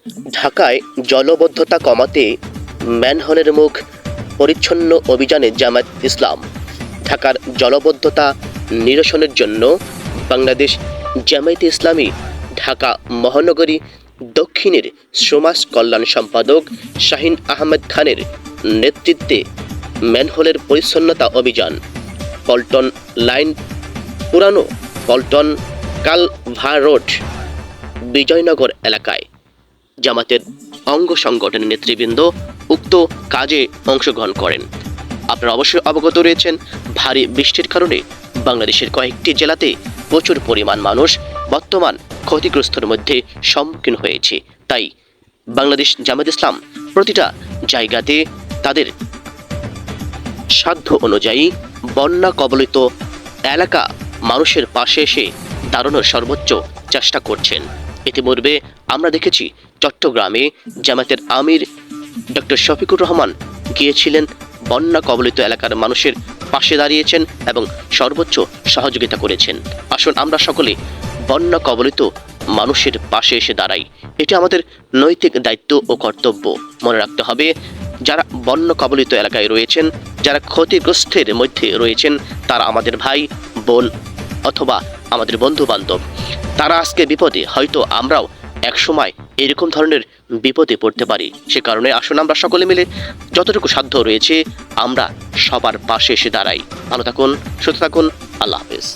ঢাকায় জলবদ্ধতা কমাতে ম্যানহোলের মুখ পরিচ্ছন্ন অভিযানে জামায়াত ইসলাম। ঢাকার জলবদ্ধতা নিরসনের জন্য বাংলাদেশ জামায়াতে ইসলামী ঢাকা মহানগরী দক্ষিণের সমাজ কল্যাণ সম্পাদক শাহিন আহমেদ খানের নেতৃত্বে ম্যানহোলের পরিচ্ছন্নতা অভিযান পল্টন লাইন, পুরানো পল্টন, কালভারোড, বিজয়নগর এলাকায় জামাতের অঙ্গ সংগঠনের নেতৃবৃন্দ উক্ত কাজে অংশগ্রহণ করেন। আপনারা অবশ্যই অবগত রয়েছেন, ভারী বৃষ্টির কারণে বাংলাদেশের কয়েকটি জেলাতে প্রচুর পরিমাণ মানুষ বর্তমান ক্ষতিগ্রস্তের মধ্যে সম্মুখীন হয়েছে। তাই বাংলাদেশ জামায়াত ইসলাম প্রতিটা জায়গাতে তাদের সাধ্য অনুযায়ী বন্যা কবলিত এলাকা মানুষের পাশে এসে দাঁড়ানোর সর্বোচ্চ চেষ্টা করছেন। ইতিপূর্বে আমরা দেখেছি চট্টগ্রামে জামায়াতের আমির ডক্টর শফিকুর রহমান গিয়েছিলেন, বন্যা কবলিত এলাকার মানুষের পাশে দাঁড়িয়েছেন এবং সর্বোচ্চ সহযোগিতা করেছেন। আসুন আমরা সকলে বন্যা কবলিত মানুষের পাশে এসে দাঁড়াই। এটি আমাদের নৈতিক দায়িত্ব ও কর্তব্য। মনে রাখতে হবে, যারা বন্যা কবলিত এলাকায় রয়েছেন, যারা ক্ষতিগ্রস্তের মধ্যে রয়েছেন, তারা আমাদের ভাই বোন অথবা আমাদের বন্ধু বান্ধব। তারা আজকে বিপদে, হয়তো আমরাও একসময় এরকম ধরনের বিপদে পড়তে পারি। সে কারণে আসুন আমরা সকলে মিলে যতটুকু সাধ্য রয়েছে আমরা সবার পাশে এসে দাঁড়াই। ভালো থাকুন, সুস্থ থাকুন, আল্লাহ হাফেজ।